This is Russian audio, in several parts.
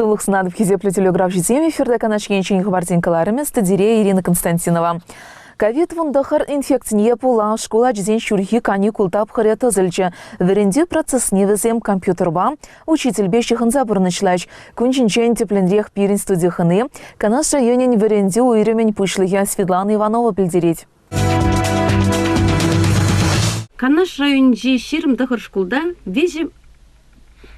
Сылых снадов хизеплю телеграф житеми эфирда канашкенчен хабардинкаларымен студия Ирина Константинова. Ковид вундахар инфекция пула школа жизен шурхи каникул тапхаре тазылчы. Веренде процесс невезем компьютерба. Учитель бешихын забырнычлач. Кунчинчен тепленрех пирин студиханы. Канаш районен веренде уйремень пушлыя Светлана Иванова пельдерить. Канаш районже ширмдахар школда вежем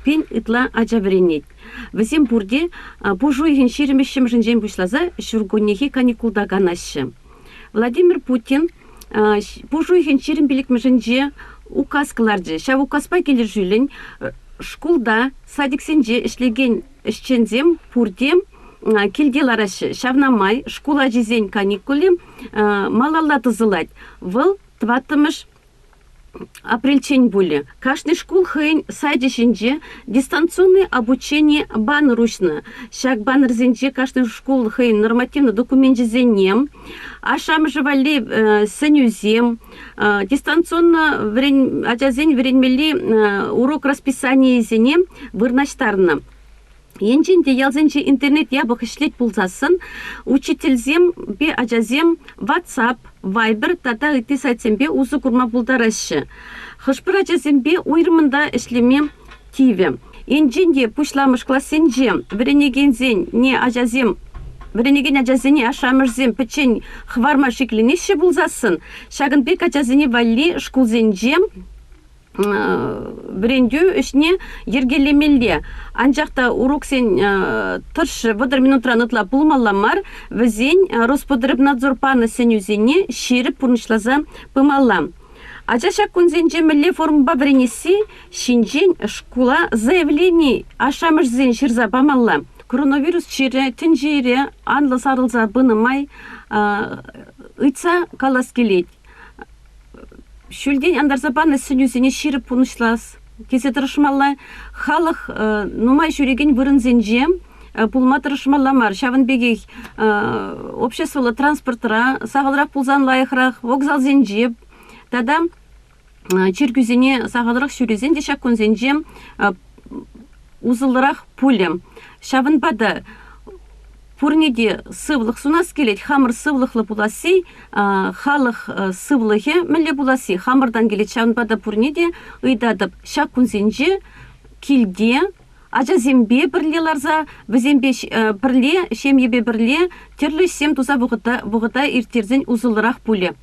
пен итла ажабренет. Везем бурде бужуйген ширмешем жинжен бушлаза шургуннехи каникулда ганашы. Владимир Путин бужуйген ширмбелик мжинже указ кыларжы. Ша указпай келер жүлін школда садиксенже ишлеген ишчензем бурде келделарашы. Шавнамай школа жизень каникуле малалла тызылать. Выл тватымыш апрельчень були. Каждый школ хейн сайдишинже дистанционное обучение банручно. Шаг банрзенже каждый школ хейн нормативно документизенем. А шам живали сенюзем. Дистанционно времени урок расписания зенем вырнаштарно. Енженде ялзенже интернет ябық ішлет пулзасын, учительзем бе ажазем WhatsApp, Viber, тата үтті сайтсем бе uzы күрма пулдарашы. Хышпыр ажазем бе уйрымында ішлеме тиве. Енженде пушламыш классенже, веренегензен не ажазем, веренеген ажазене ашамырзем печень хварма шекленеші пулзасын, шагын бек ажазене валли шкулзенжем, брендю ішне ергелемелде. Анжақта урок сен тұршы вадар минутран ұтла пұлмалламар, візен Роспотребнадзор паны сен үзене шеріп пұрнышлаза пымаллам. Ажашак күнзен жемелі формба бренесі шинжен школа заявление ашамышзен шырза памалла. Коронавирус чире, тінжере, анлы сарылза бынымай, ұйтса калас келет. Шүлден андарзабаны сінюзіне ширіп пұнышлас. Кесе тұрышмалла халық нумай жүреген вырынзенже пұлма тұрышмалламар. Шавын бегей обществолы транспортыра, сағылырақ пұлзан лайықырақ, вокзал зенже. Тада чергюзіне сағылырақ шүрезен дешак күнзенже узылырақ пулем. Шавын бады Пурниде сывлых сунас келет, хамыр сывлыхлы буласи, халық сывлыхе мүлі буласи. Хамырдан келет шавынбада пурниде, ұйдадып шак күнзенже, келде, ажазембе бірле ларза, візембе бірле, шемебе бірле, терлі сем туза бұғыта иртерден узылырақ пуле.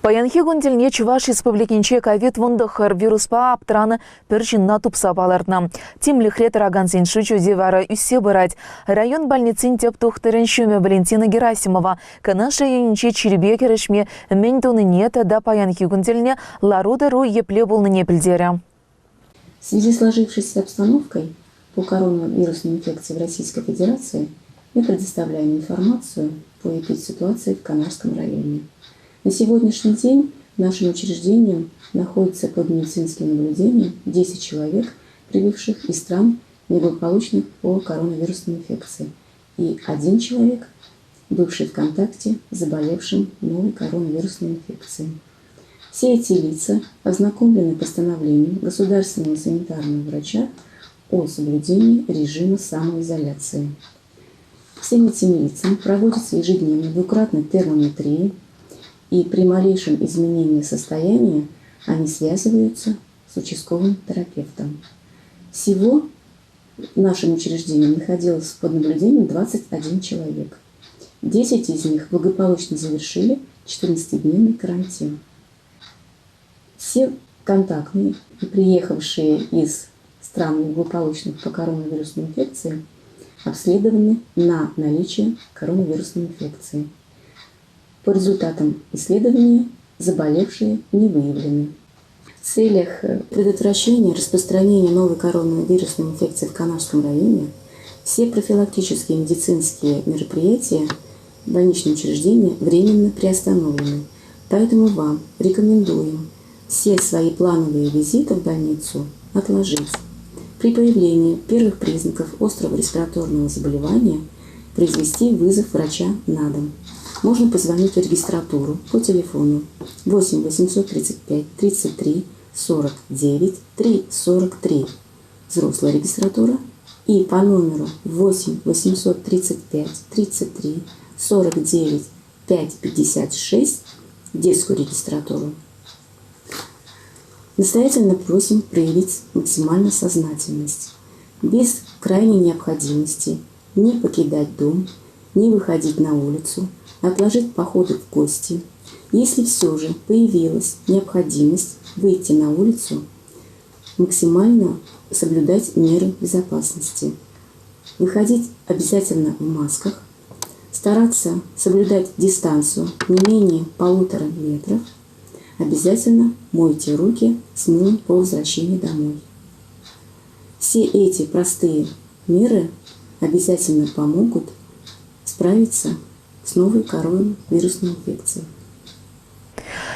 Паянхи гундельне Чуваш республикинче ковид вундахар вируспа аптраны першинна тупса балардна. Тим лихрет раганзин шучу девара үссе бырать. Район больницин теп тухтырын шуме Валентина Герасимова. Канаша юнче черебе керешме мендуны нет да паянхи гундельне ларудеру епле булныне пильдеря. В связи с сложившейся обстановкой по коронавирусной инфекции в Российской Федерации мы предоставляем информацию по эпидситуации в Канарском районе. На сегодняшний день нашим учреждением находится под медицинским наблюдением 10 человек, прибывших из стран, неблагополучных по коронавирусной инфекции, и 1 человек, бывший в контакте с заболевшим новой коронавирусной инфекцией. Все эти лица ознакомлены постановлением государственного санитарного врача о соблюдении режима самоизоляции. Всем этим лицам проводится ежедневно двукратная термометрия, и при малейшем изменении состояния они связываются с участковым терапевтом. Всего в нашем учреждении находилось под наблюдением 21 человек. 10 из них благополучно завершили 14-дневный карантин. Все контактные и приехавшие из стран благополучных по коронавирусной инфекции обследованы на наличие коронавирусной инфекции. По результатам исследования заболевшие не выявлены. В целях предотвращения распространения новой коронавирусной инфекции в Канарском районе все профилактические медицинские мероприятия в больничном учреждении временно приостановлены. Поэтому вам рекомендуем все свои плановые визиты в больницу отложить. При появлении первых признаков острого респираторного заболевания произвести вызов врача на дом. Можно позвонить в регистратуру по телефону 8 835 33 49 343 взрослая регистратура, и по номеру 8 835 33 49 556 детскую регистратуру. Настоятельно просим проявить максимальную сознательность, без крайней необходимости не покидать дом, не выходить на улицу, отложить походы в гости. Если все же появилась необходимость выйти на улицу, максимально соблюдать меры безопасности. Выходить обязательно в масках, стараться соблюдать дистанцию не менее 1,5 метра. Обязательно мойте руки с мылом по возвращении домой. Все эти простые меры обязательно помогут справиться с новой коронавирусной инфекцией.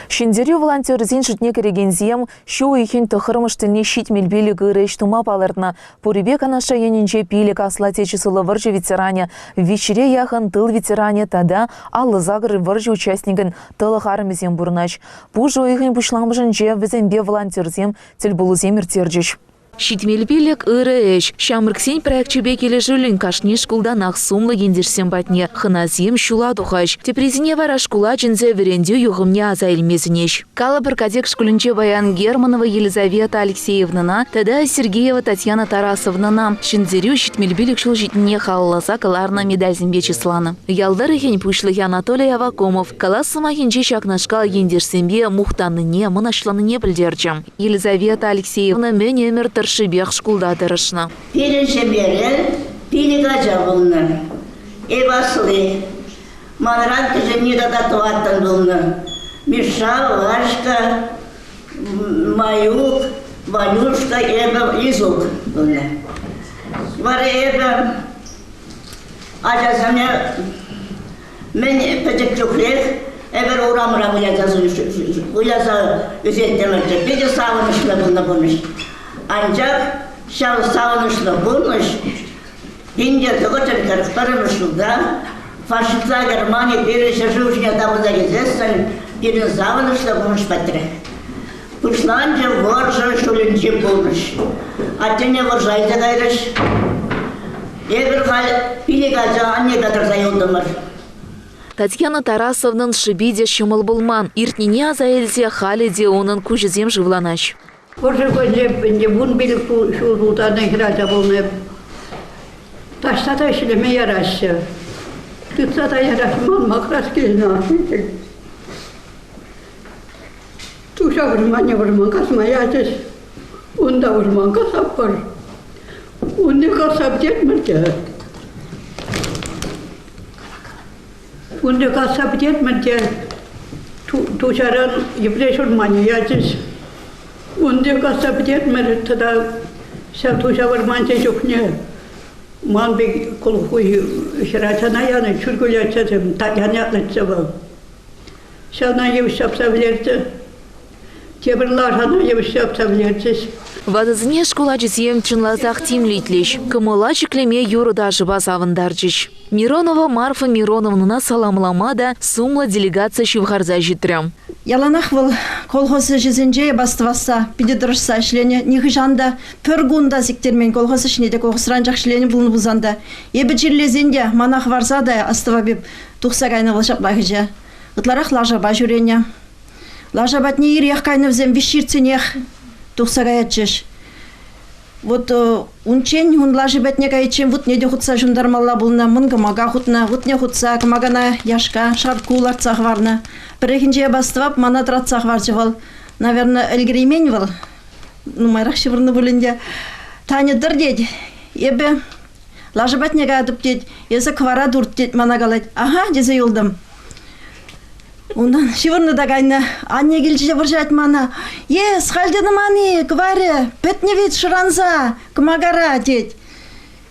Шиндерю волонтер зин шутне керегензем, шо ихен тохырмыштыне щит мельбели гырыш тума палыртна. Пурибе канаша енинче пилик асла отечественного варжи ветеране. Вечере яхан тыл ветеране тада аллы загры варжи участникын тылы харымызем бурнач. Пужо ихен пушламжынже візембе волонтерзем тельбулузем иртерджиш. Щитмелпелек ырыш. Шамрыксен проектчебе кележілін кашне шкулданақ сумлы ендерсен батне. Хыназем шула тухаш. Тепрезіне вара шкула джинзе веренде юғымне азайлмезінеш. Кала бір кадек шкулінче Баян Германова Елизавета Алексеевнана, тада Сергеева Татьяна Тарасовнана. Шинзерю щитмелпелек шул житне халласа каларна медальзембе числаны. Ялдар ихен пушлығы Анатолий Авакомов. Каласыма хенче шакнашкал ендерсенбе мухтаныне, мұнашланыне білдерчім. Елизавета Алексеевна мен өмір шибех шкулда дырышна. Пиринче берен, пилига жабылны. Эваслы. Манран кыжы не дадатуаттан булны. Миша, Вашка, Маюк, Ванюшка, Эба, Изук булны. Вары Эба, ажазаме, мен петек чухлек, Эбер урамра уяза üzетtemekte. Bir de sağlanışla bunda bulmuş. Ancak şal sağlanışla bulmuş. Hince dıgıtır kırıklarınışında faşistler Germaniya bir şaşırışına damıza gezersen birin sağlanışla bulmuş patrek. Puşlanca varsa şulunca bulmuş. Atene varsayda gayrış. Eber hal pili gaza anne kadar sayıldımır. Татьяна Тарасовнан шибиде шумыл булман. Иртнине азаэльзе халиде онын кужезем живланач. Уже не бун бил шуруда не града болне. Ташта да işleme yaraşı. Tutsa da yaraşman makras kelina. Tuşa vurman kasmayacağız. Onda vurman kasap var. Onda kasap yetmedi. Onda kasap yetmedi. Tuşaran yıpreşur maniyacağız. Onda kasap yetmedi. Tada sen tuşa vurman çok ne? Man bir kolhuyu şiratana yani çürgüler çözüm. Yani yaplatacağım. Sana yavşapsabilirdi. Тебірлар ғана ебіштеп сәбілерсіз. Вадызыне школа жезем чынлазақ тимлитлеш. Кымыла чеклеме юрыда жыба савындаржыш. Миронова Марфа Мироновнына саламламада сумла делегация шивхарза житрям. Яланах был колхозы жезенже бастываса, пидедырышса шлене, нихыжанда пөргунда зиктермен колхозы шнеде колхозранжақ шлене бұлны бұзанда. Ебі жерлезенде манах варзада астыва беп тұқса кайны ғылшап лағыжа. Ытларақ лажаба жүрене. Лажабат не ирех кайны взем вещирценех тухса гаячеш. Вот унчень он лажабат не гаячем, вот не де хутса жундармалла булна, мынга мага хутна, вот не хутса, магана яшка, шаркулар цахварна. Перехинче бастывап, мана трат цахварчывал. Наверное, эльгримень вал. Ну, майрах шивырны булинде. Таня дыр дед. Ебе лажабат не гаятып дед. Езі квара дурт дед мана галайт. Ага, дезе юлдым. Ondan şivırны da gayna anne gelişe vurjat mana. Yes, haldenim ani, kvarı, petnevit şıranza, kmagara det.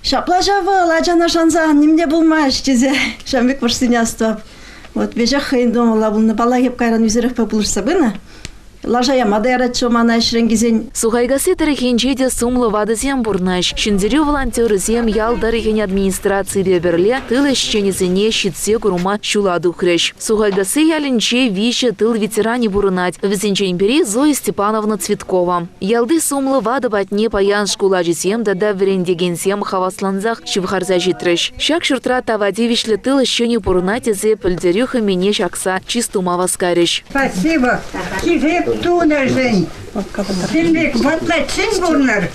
Şapla javıl, acana şanza, nimde bulmaş dize. Şambek vursin yastap. Вот бежах хейндом ала булны бала кеп кайран үзерек булышса бына. Лажая мадайратчы мана шренгизен. Сухайгасы тарихенче де сумлы вадызем бурнаш. Шындерю волонтерызем ял дарихен администрации беберле тыл ещенезене щитсе курума шуладу хрещ. Сухайгасы ялинче вище тыл ветеране бурнать. Везенче импери Зоя Степановна Цветкова. Ялды сумлы вады батне паян школа жесем да верендегенсем хавасланзах шивхарза житрыш. Шак шуртра тавадевишле тыл ещене бурнать зе пыльдерюха мене шакса чистума васкариш. Спасибо. Тунер жень. Билбек батлатсин бурнар.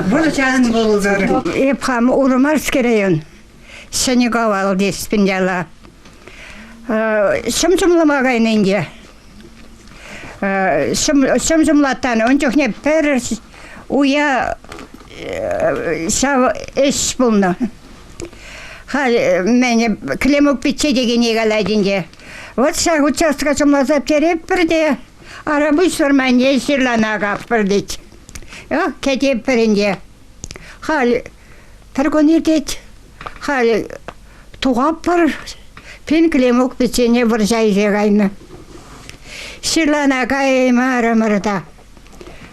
Бурчан булдар. Эпхам Урмарский район. Сенегал дес пиндяла. Шымшымламагайын инде. Шымшымлаттан ончухне пер уя шав эш булны. Хал мене клемук питче деген егаладинде. Вот шаг участка шымлазап тереп бірде. Арабы сұрманне сирлана қаппырдет. Кетеп бірінде. Хал піргөнердет. Хал туғап бір. Пен клемук бітсене бір жайзе қайны. Сирлана қайма арымырда.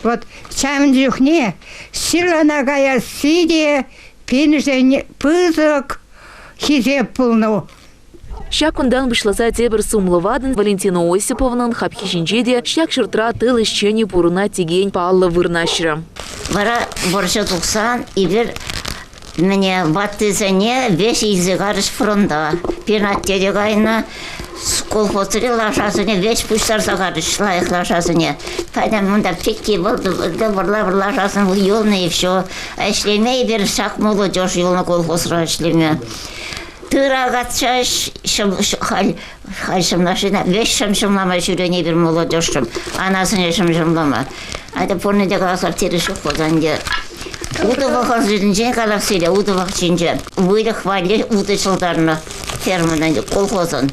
Вот шамын жүхне сирлана қая сиде пен және пызық хизеп бұлну. Шакундан вышлаза тебір сумлывадын Валентина Осиповнан хапхишинчеде шак шыртра тыл ищені пурына теген паллы вырнашыры. Вара борша тұқсан, ибір мне ваттызане веш изігарыш фронта. Пирнаттеде қайына колхозыры лашасыне веш пұштар сағарыш лайық лашасыне. Пайдам мұнда пекке болды, бұрла лашасын елны евшо. Әшлеме ибір шак молодежь елны колхозыра әшлеме. Тырагатчаш шымнашына веш шымлама жүрене бір молодежьшым. Анасыне шымлама. Ада порнеде қаласар теріші қозанде. Удываққа жүрінже қалақсыйлы, удывақ жінже. Өйлі хвали уды жылдарына фермадан колхозын.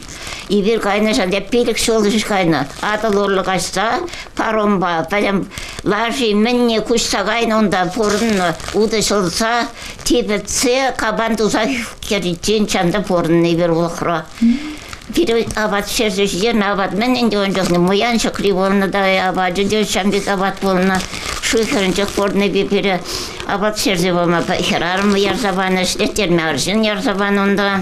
Ибір қайны жанда пелік шолыш қайны. Адыл орлық ашса, паромба, пәлем лажи мінне күшса қайны онда порын уды жылса, тепітсе қабан тұза керетен чанда порын ибір олқыра. Бір абат шерді жерін абат мінен де он жоқны, мұян шықри болны да абат, жүнде шамбек абат болны, шүйхерін жоқ порны бепері абат шерді болма, херарым ярзабаны, шлеттерме аржын ярзабаны онда.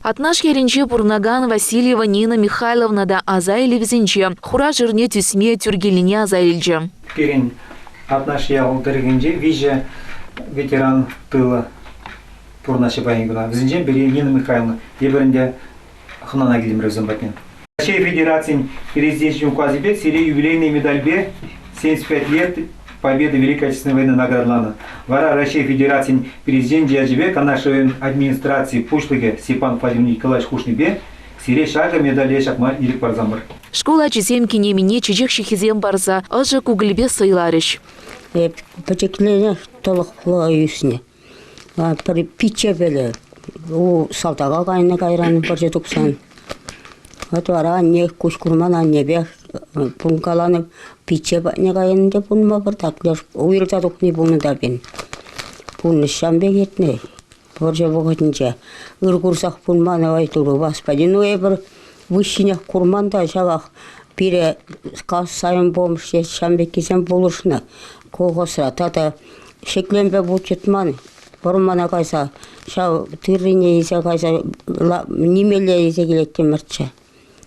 Атнаш ерінче Пурнаган Васильева Нина Михайловна да азайлі візінче. Хура жырне түсме түргеліне азайльче. Керен атнаш яғыл діргенже виже ветеран тылы Пурнаши байынгына. Візінче бере Нина Михайловна. Ебірінде хынана келдім рөзім батнен. Россия Федерацияның президентінің указы бе, серия юбилейный медаль бе 75 лет победы Великой Отечественной войны наградыланы. Вара Россия Федерацияның президент Джаджибе, канашевен администрации Пушлыге Степан Владимир Николаевич Кушныбе, серия шага медаль шакма ирик барзамыр. Школа чизем кинемине чижек шихизем барза, ажы кугілбе сыйларыш. Пачеклене толық плаюсне. Питче беле. У салтаға қайны қайраны баржа тұқсан. Вара не кушкурман аннебе пункаланып питче не қайынды пунма бір таклер. Уйырта тұқны бұны да бен. Пунны шамбе кетне. Баржа бұғытынша. Үргұрсақ пунманы айтыру баспаден. Уе бір вышынек курманда шағақ. Бире қас сайын болмыш шамбе кезен болышына. Коғысыра тата шекленбе бұл кетманы. Бұрмана қайса, шау түріне есе қайса, немеле есе келеттен мұртша.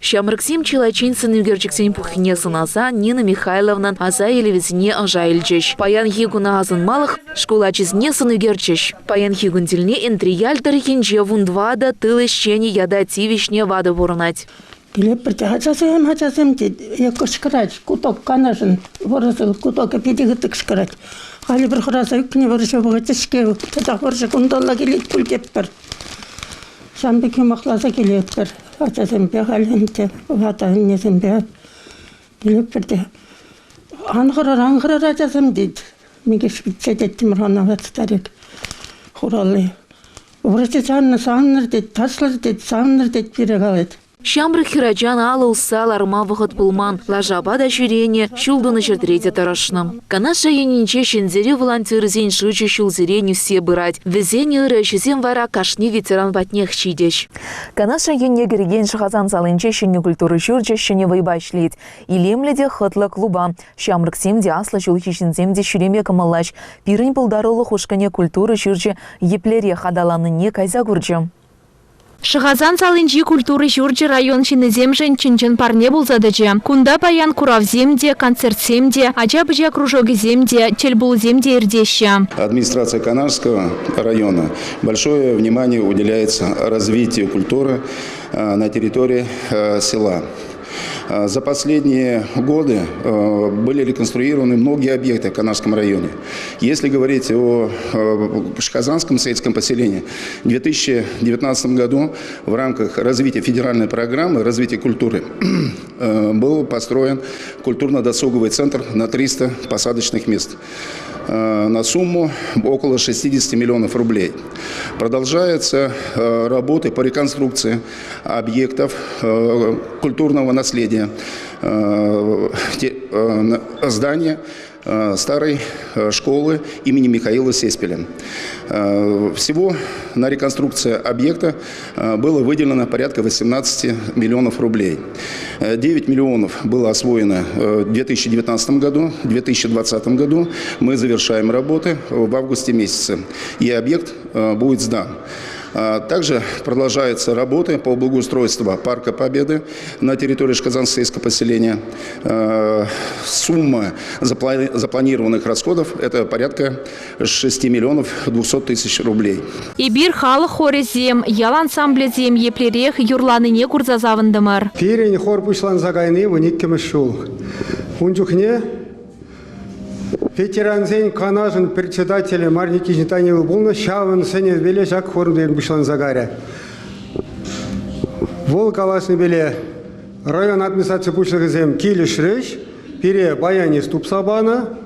Шамрыксим Чилайчинсын үгерчіксен пухине сынаса Нина Михайловнан аза елевізіне ажайлчыш. Паян хигуна азынмалық школа чизне сын үгерчіш. Паян хигун тіліне энтрияльдыр хинже вундвада тылы щені яда тивишне вады бұрынать. Билеп бірде хачасым дед, екі шықырать, куток канашын, варасыл куток педигітік шықырать. Хали бір құраса үкіне варыша бұғыты шкеу, татақ варыша күндалла келет күлдеп бір. Шамбеке мақласа келет бір. Хачасым бе халинте, ватайын несім бе. Билеп бірде. Аңғырар хачасым дед. Меге шпитсе деттім рана ватстарек. Құралы. Варыша санныр дед, ташлар дед, санныр дед бере қалет. Шамры хираджан алы усал арма вғыт пулман, лажаба да жүрене, шулдыны жердреде тарашным. Канаша енинче шендере волонтеры зен жучы шулзерене все бырать. Везене ыры жезен вара кашни ветеран ватнех чидеш. Канаша енне герген шахазан залынче шене культуры жүрче шене вайбашлит. Илемледе хытлы клуба. Шамрык семде асла жулхишін земде шүреме камалаш. Пирын пулдарылы хушкане культуры жүрче еплере хадаланыне кайза гурджы. Шахазан салынчи культуры жүрчі район шинеземжен чинчен парне булзадычы. Кунда паян куравземде, концертсемде, ача-быча кружогыземде, телбулземде ирдеща. Администрация Канарского района большое внимание уделяется развитию культуры на территории села. За последние годы были реконструированы многие объекты в Канарском районе. Если говорить о шахазанском сельском поселении, в 2019 году в рамках развития федеральной программы развития культуры был построен культурно-досуговый центр на 300 посадочных мест на сумму около 60 миллионов рублей. Продолжаются работы по реконструкции объектов культурного наследия, здания старой школы имени Михаила Сеспеля. Всего на реконструкцию объекта было выделено порядка 18 миллионов рублей. 9 миллионов было освоено в 2019 году, в 2020 году мы завершаем работы в августе месяце, и объект будет сдан. Также продолжаются работы по благоустройству Парка Победы на территории шахазанского сельского поселения. Сумма запланированных расходов – это порядка 6 миллионов 200 тысяч рублей. Ибир халы хорезем, ял ансамблезем, еплерех юрланыне курзазавындымыр. Пирень хор пушлан загайны вынитке шул. Унчухне ветеранзен канажын председателя Марники Житаневы болны шавын сене беле жак хорден бушлан загаря. Вол каласны беле район администрации пушлыгызем килишреш, пире баяни ступсабана,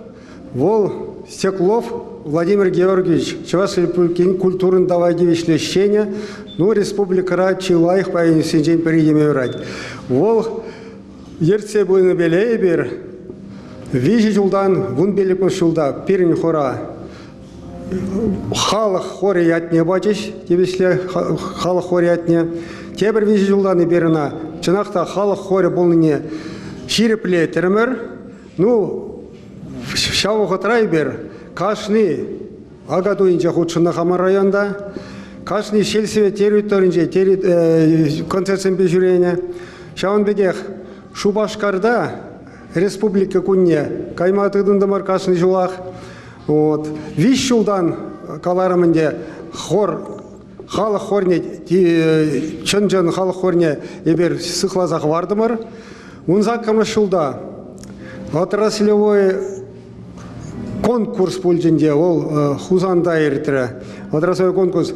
вол Стеклов Владимир Георгиевич, Чувашский культурный давайдевишлещение, ну республика рад чилайх баяни сенжен перейдеме урать. Вол ерце буйны беле бир Вижи жулдан, вун белепін шулда, перін хора. Халық хори ятне бачыш, дебешле халық хори ятне. Тебір вижи жулдан и беріна, чынақта халық хори болныне ширепле термір. Ну, шау ғытрай бер, кашны агадуынча худшына хамар районда, кашны шелсеве территоринче, концертсен бежюрене. Шауын бегех, Шубашкарда, Республика Кунне, Кайматыдын маркашный жулах. Вот. Виш жылдан каларымынде хор, халық хорне, чын-чын халық хорне ебер сықлазақ вардымыр. Унзаккамы жылда отраслевой конкурс пульжінде, ол хузанда ерітірі. Отраслевой конкурс.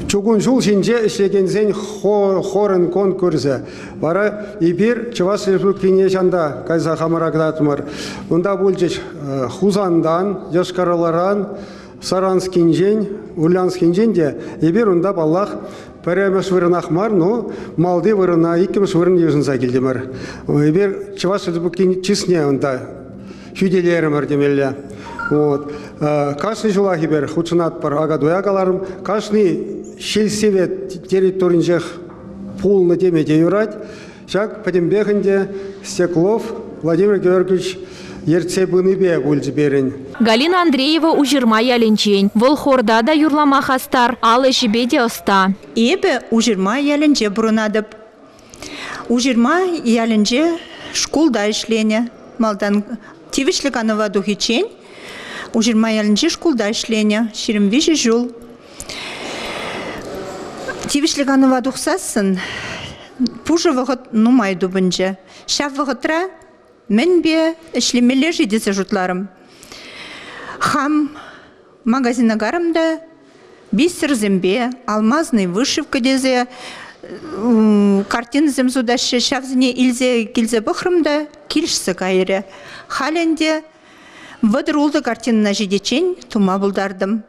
Чугун жул шинже işlegензен хорын конкурсы. Бара ибир Чуваш Республикине жанда кайса хамарагдатмыр. Унда бульчиш Хузандан, Йошкар-Оларан, Саранскинжен, Ульянскинженде ибир унда баллах перемеш вырынахмар, но малды вырына иккемеш вырын южынса келдемір. Ибир Чуваш Республикине чисне унда хүделерімір демелі. Вот. Кашны жулахи бер хучнат пар агадуягаларым, кашны шелсевет территоринжех полны демеде юрать, шак потембехенде Стеклов Владимир Георгиевич ерцебыныбе бульжберин. Галина Андреева ужирма яленчень. Волхорда да юрлама хастар, алы жибеде оста. Эбе ужирма яленче брунадып. Ужирма яленче школда işлене. Малдан тивишлик анова духичень. Ужирма яленче школда işлене. Ширим вижи жул. Тивишлик анова духсасын. Пужы вғыт нумайду бінже. Шав вғытра мен бе ішлемелер жидесі жұтларым. Хам магазина гарымда бисер зембе, алмазный вышивка дезе, картин земзудашы шавзіне илзе килзе бұхрымда килшсы кайыры. Халенде выдыр улды картинына жидечен тума бұлдардым.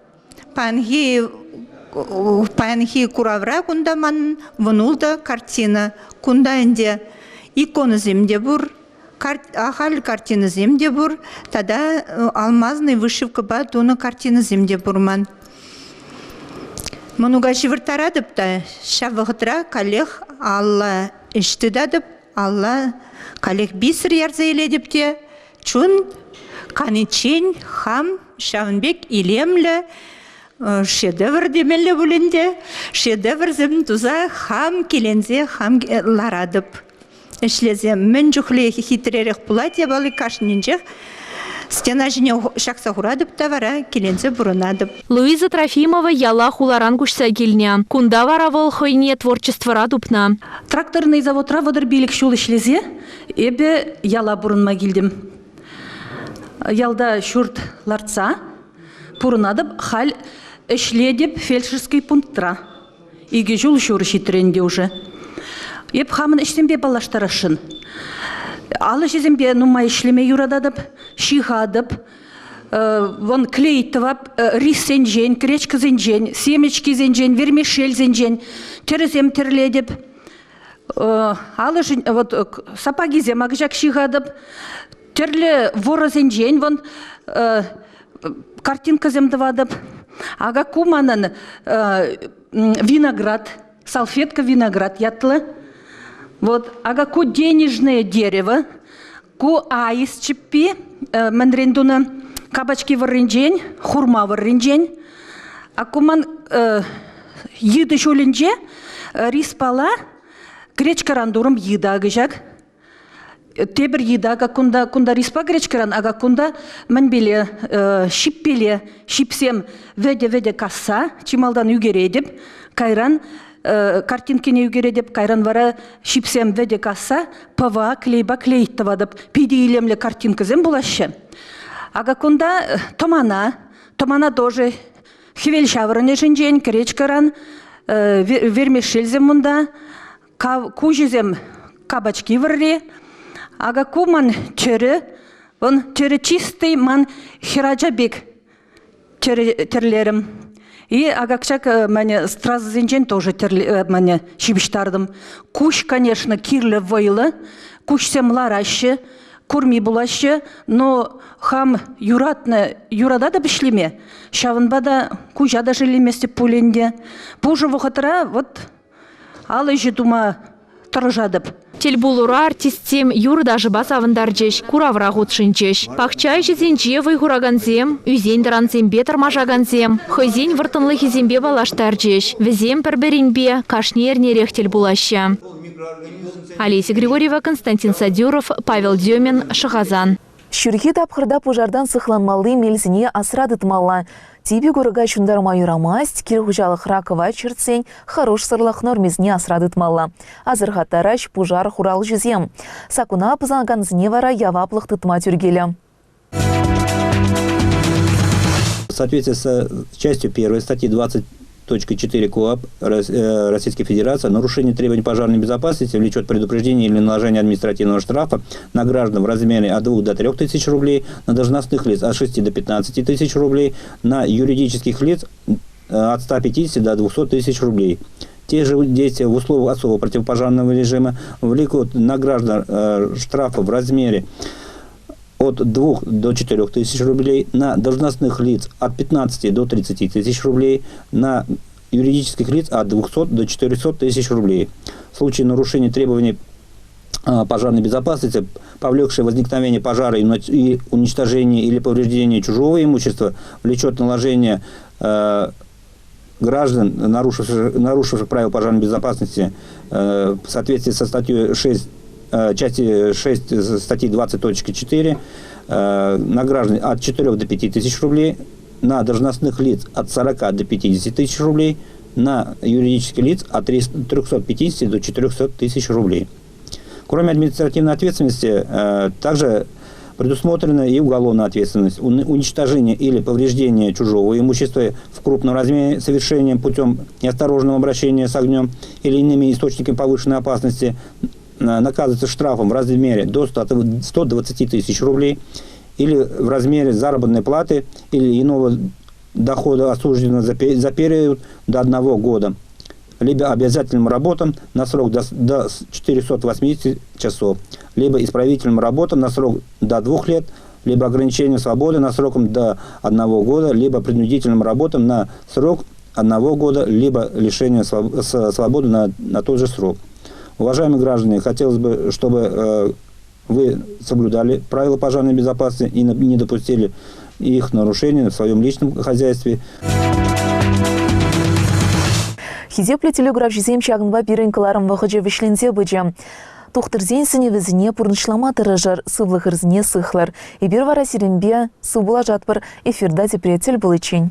Панги паянхи куравра кунда ман внулда картина кунда инде икона земде бур ахаль картина земде бур тада алмазный вышивка ба туна картина земде бурман. Мұнуға живыртарадып та шавығытра калех Алла іштідадып Алла калех бисір ярзайледіп те чун каничен хам шавынбек илемлі шедевр демелі бүлінде шедевр зім туза хам келензе хам ларадып. Ішлезе мен жүхле хитререк пулатия балы кашнинжех стена жіне шақса хурадып тавара келензе бұрынадып. Луиза Трофимова яла хуларан кушса келіне. Кунда варавыл хойне творчество радупна. Тракторный заводра водырбилік шул ішлезе, эбе яла бұрынма келдім. Ялда шурт ларца, бұрынадып хал ішледіп фельдшерский пунктра. Иге жул шуры шитренде уже. Еп хамын іштенбе балаштарашын. Алы жезембе нумай ишлеме юрададып, шихадып, вон клейтывап, рис зенжен, кречка зенжен, семечки зенжен, вермишель зенжен, терезем терледіп. Алы вот сапаги зем агжак шихадып, терле вора зенжен, вон картинка земдывадып. Ага куманын виноград, салфетка виноград ятлы. Вот, ага ку денежное дерево, ку аис чиппи, мандрендуна кабачки варринжень, хурма варринжень, а куман yidı şölünce rispala greçkaran durum yidı agıcak. Тебір yidı aga kunda rispa greçkaran aga kunda мен bile şippele şipsem vede kassa çimaldan ügere edip kayran картинкине үгередеп кайран вара шипсем веде касса пава клейба клейттавадып пидиилемле картинкызем булашы. Ага кунда томана тоже хивел шаврыне жинжен кречкаран вермишельзем мунда кужизем кабачки варре. Ага куман он чистый ман хираджабек терлерим. И агакчак мәне страззенжен тоже мәне шибиштардым. Куш, конечно, кирле вайлы, кушсем ларашы, курми булашы, но хам юрада да бишлеме. Шавынба да кужа да жилеместе пуленде. Пужы вұқытыра, вот, алы жидума тұржадып. Телбулура артистем юрда жыбас авындаржеш, куравра ғутшынчеш. Пахчай жезенже вайхураганзем, үзен дыранзембе тұрмажаганзем, хызен выртынлы хизембе балаштаржеш, візем пірберінбе кашнернерех телбулаща. Олеся Григорьева, Константин Садюров, Павел Демин, Шахазан. Шүрхи тапқырда пожардан сықланмалы мелзіне асырадытмалла. Тебе горыга шундарма юрамасть, кирхужалық ракова чертсень, хорош сырлық нормезіне асырадытмалла. Азырхаттараш пожар хурал жүзем. Сакуна пызанган зневара яваплық тытма тюргелі. В соответствии с частью 1 статьи 20.4 КоАП Российской Федерации нарушение требований пожарной безопасности влечет предупреждение или наложение административного штрафа на граждан в размере от 2 до 3 тысяч рублей, на должностных лиц от 6 до 15 тысяч рублей, на юридических лиц от 150 до 200 тысяч рублей. Те же действия в условиях особого противопожарного режима влекут на граждан штрафа в размере от 2 до 4 тысяч рублей, на должностных лиц от 15 до 30 тысяч рублей, на юридических лиц от 200 до 400 тысяч рублей. В случае нарушения требований пожарной безопасности, повлекшее возникновение пожара и уничтожение или повреждение чужого имущества, влечет наложение граждан, нарушивших правила пожарной безопасности в соответствии со статьей 6, части 6 статьи 20.4 на граждан от 4 до 5 тысяч рублей, на должностных лиц от 40 до 50 тысяч рублей, на юридических лиц от 350 до 400 тысяч рублей. Кроме административной ответственности, также предусмотрена и уголовная ответственность. Уничтожение или повреждение чужого имущества в крупном размере совершением путем неосторожного обращения с огнем или иными источниками повышенной опасности наказывается штрафом в размере до 120 тысяч рублей или в размере заработной платы или иного дохода осужденного за период до 1 года, либо обязательным работам на срок до 480 часов, либо исправительным работам на срок до 2 лет, либо ограничением свободы на сроком до 1 года, либо принудительным работам на срок 1 года, либо лишением свободы на тот же срок. Уважаемые граждане, хотелось бы, чтобы вы соблюдали правила пожарной безопасности и не допустили их нарушения в своем личном хозяйстве. Хизепле телеграф жизем чагынба биренкаларым вахыжы вишлензе быджа. Тухтырзен сыневізіне пұрнышлама тырыжыр, сывлық ырзіне сыхлар. Ебір вара сиренбе субыла жатпыр эфирда депретел бұл için.